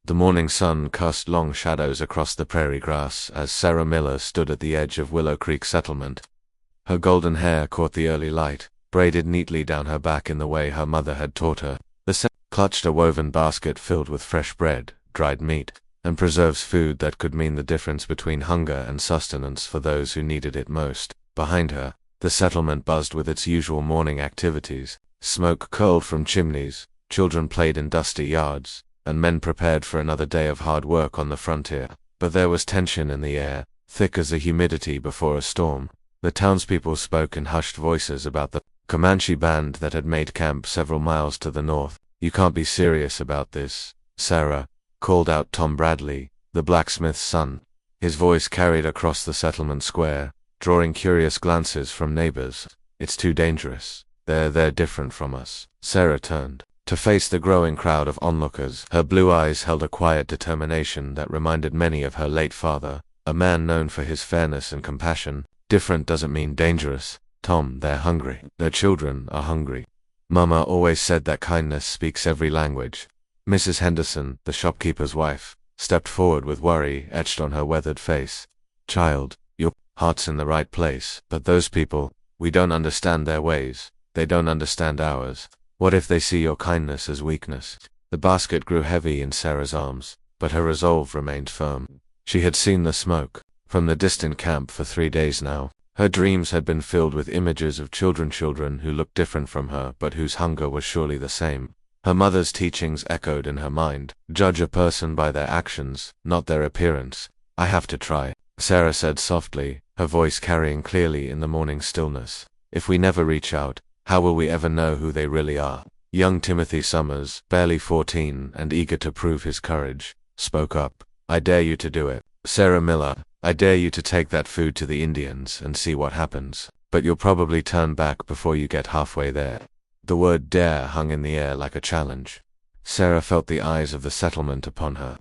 The morning sun cast long shadows across the prairie grass as Sarah Miller stood at the edge of Willow Creek Settlement. Her golden hair caught the early light, braided neatly down her back in the way her mother had taught her. The Sarah clutched a woven basket filled with fresh bread, dried meat, and preserves, food that could mean the difference between hunger and sustenance for those who needed it most. Behind her, the settlement buzzed with its usual morning activities. Smoke curled from chimneys, children played in dusty yards, and men prepared for another day of hard work on the frontier. But there was tension in the air, thick as the humidity before a storm. The townspeople spoke in hushed voices about the Comanche band that had made camp several miles to the north. "You can't be serious about this, Sarah," called out Tom Bradley, the blacksmith's son. His voice carried across the settlement square, drawing curious glances from neighbors. "It's too dangerous. They're different from us." Sarah turned to face the growing crowd of onlookers. Her blue eyes held a quiet determination that reminded many of her late father, a man known for his fairness and compassion. "Different doesn't mean dangerous, Tom. They're hungry. Their children are hungry. Mama always said that kindness speaks every language." Mrs. Henderson, the shopkeeper's wife, stepped forward with worry etched on her weathered face. "Child, your heart's in the right place, but those people, we don't understand their ways. They don't understand ours. What if they see your kindness as weakness?" The basket grew heavy in Sarah's arms, but her resolve remained firm. She had seen the smoke from the distant camp for 3 days now. Her dreams had been filled with images of children who looked different from her but whose hunger was surely the same. Her mother's teachings echoed in her mind. Judge a person by their actions, not their appearance. "I have to try," Sarah said softly, her voice carrying clearly in the morning stillness. "If we never reach out, how will we ever know who they really are?" Young Timothy Summers, barely 14 and eager to prove his courage, spoke up. "I dare you to do it, Sarah Miller. I dare you to take that food to the Indians and see what happens. But you'll probably turn back before you get halfway there." The word dare hung in the air like a challenge. Sarah felt the eyes of the settlement upon her.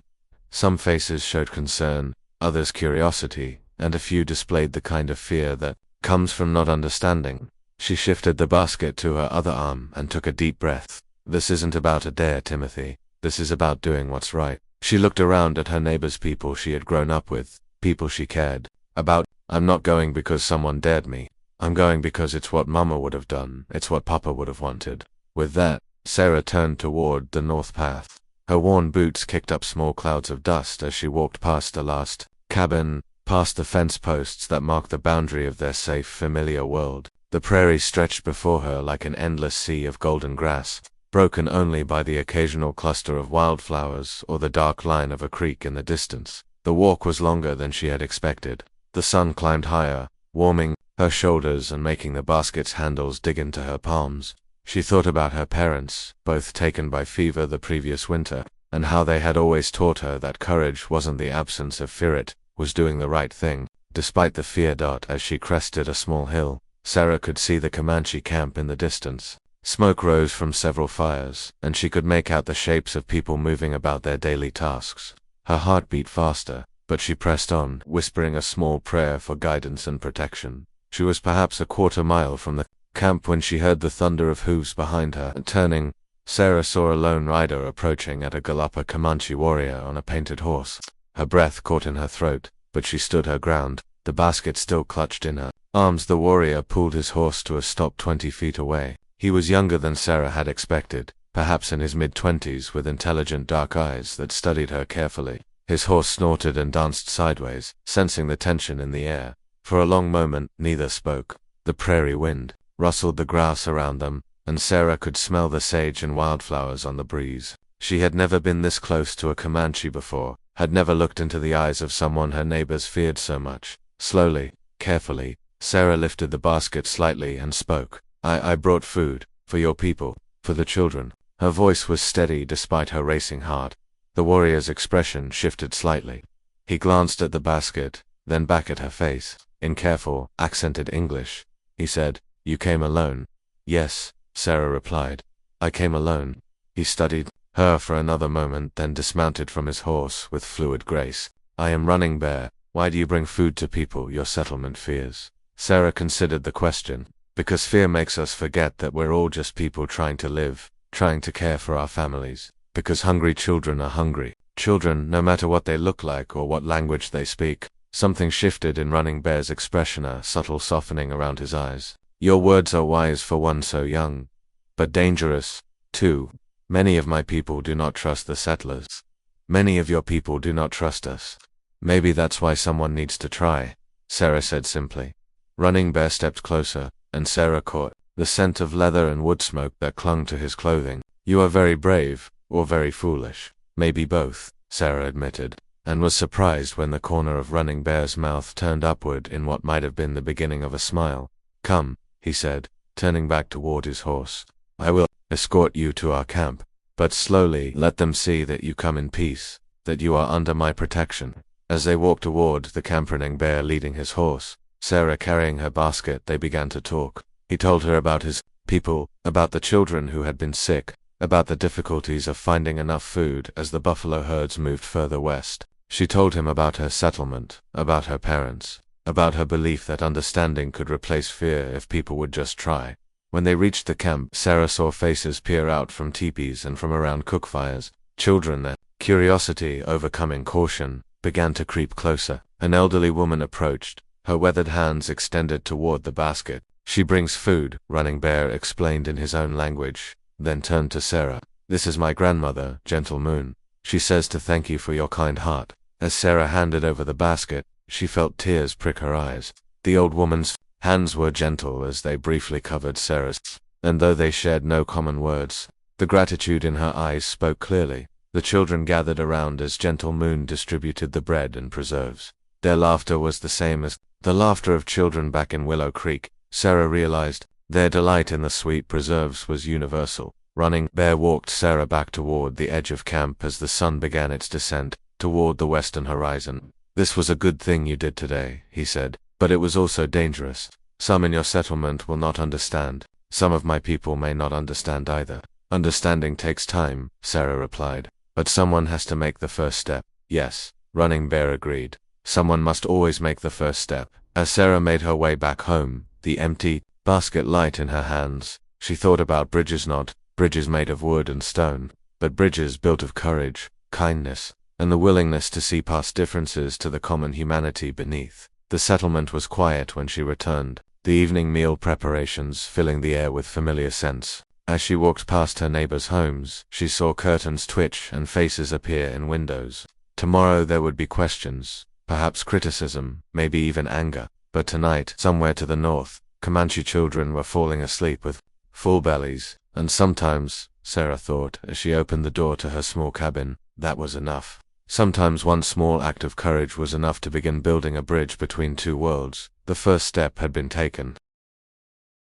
Some faces showed concern, others curiosity, and a few displayed the kind of fear that comes from not understanding. She shifted the basket to her other arm and took a deep breath. "This isn't about a dare, Timothy. This is about doing what's right." She looked around at her neighbors, people she had grown up with, people she cared about. "I'm not going because someone dared me. I'm going because it's what Mama would have done. It's what Papa would have wanted." With that, Sarah turned toward the north path. Her worn boots kicked up small clouds of dust as she walked past the last cabin, past the fence posts that marked the boundary of their safe, familiar world. The prairie stretched before her like an endless sea of golden grass, broken only by the occasional cluster of wildflowers or the dark line of a creek in the distance. The walk was longer than she had expected. The sun climbed higher, warming her shoulders and making the basket's handles dig into her palms. She thought about her parents, both taken by fever the previous winter, and how they had always taught her that courage wasn't the absence of fear, it was doing the right thing, despite the fear. As she crested a small hill, Sarah could see the Comanche camp in the distance. Smoke rose from several fires, and she could make out the shapes of people moving about their daily tasks. Her heart beat faster, but she pressed on, whispering a small prayer for guidance and protection. She was perhaps a quarter-mile from the camp when she heard the thunder of hooves behind her. Turning, Sarah saw a lone rider approaching at a gallop, a Comanche warrior on a painted horse. Her breath caught in her throat, but she stood her ground, the basket still clutched in her arms. The warrior pulled his horse to a stop 20 feet away. He was younger than Sarah had expected, perhaps in his mid-20s, with intelligent dark eyes that studied her carefully. His horse snorted and danced sideways, sensing the tension in the air. For a long moment, neither spoke. The prairie wind rustled the grass around them, and Sarah could smell the sage and wildflowers on the breeze. She had never been this close to a Comanche before, had never looked into the eyes of someone her neighbors feared so much. Slowly, carefully, Sarah lifted the basket slightly and spoke. I brought food, for your people, for the children." Her voice was steady despite her racing heart. The warrior's expression shifted slightly. He glanced at the basket, then back at her face. In careful, accented English, he said, "You came alone?" "Yes," Sarah replied. "I came alone." He studied her for another moment, then dismounted from his horse with fluid grace. "I am running bare. Why do you bring food to people your settlement fears?" Sarah considered the question. "Because fear makes us forget that we're all just people trying to live, trying to care for our families. Because hungry children are hungry, Children, no matter what they look like or what language they speak. Something shifted in Running Bear's expression, a subtle softening around his eyes. Your words are wise for one so young, but dangerous, too. Many of my people do not trust the settlers. Many of your people do not trust us. Maybe that's why someone needs to try, Sarah said simply. Running Bear stepped closer, and Sarah caught the scent of leather and wood smoke that clung to his clothing. You are very brave, or very foolish. Maybe both, Sarah admitted, and was surprised when the corner of Running Bear's mouth turned upward in what might have been the beginning of a smile. Come, he said, turning back toward his horse. I will escort you to our camp, but slowly let them see that you come in peace, that you are under my protection. As they walked toward the camp, Running Bear leading his horse, Sarah carrying her basket, they began to talk. He told her about his people, about the children who had been sick, about the difficulties of finding enough food as the buffalo herds moved further west. She told him about her settlement, about her parents, about her belief that understanding could replace fear if people would just try. When they reached the camp, Sarah saw faces peer out from teepees and from around cookfires. Children, their curiosity overcoming caution, began to creep closer. An elderly woman approached, her weathered hands extended toward the basket. She brings food, Running Bear explained in his own language, then turned to Sarah. This is my grandmother, Gentle Moon. She says to thank you for your kind heart. As Sarah handed over the basket, she felt tears prick her eyes. The old woman's hands were gentle as they briefly covered Sarah's, and though they shared no common words, the gratitude in her eyes spoke clearly. The children gathered around as Gentle Moon distributed the bread and preserves. Their laughter was the same as the laughter of children back in Willow Creek. Sarah realized their delight in the sweet preserves was universal. Running Bear walked Sarah back toward the edge of camp as the sun began its descent toward the western horizon. This was a good thing you did today, he said, but it was also dangerous. Some in your settlement will not understand. Some of my people may not understand either. Understanding takes time, Sarah replied, but someone has to make the first step. Yes, Running Bear agreed. Someone must always make the first step. As Sarah made her way back home, the empty basket light in her hands, she thought about bridges, not bridges made of wood and stone, but bridges built of courage, kindness, and the willingness to see past differences to the common humanity beneath. The settlement was quiet when she returned, the evening meal preparations filling the air with familiar scents. As she walked past her neighbors' homes, she saw curtains twitch and faces appear in windows. Tomorrow there would be questions, perhaps criticism, maybe even anger. But tonight, somewhere to the north, Comanche children were falling asleep with full bellies, and sometimes, Sarah thought as she opened the door to her small cabin, that was enough. Sometimes one small act of courage was enough to begin building a bridge between two worlds. The first step had been taken.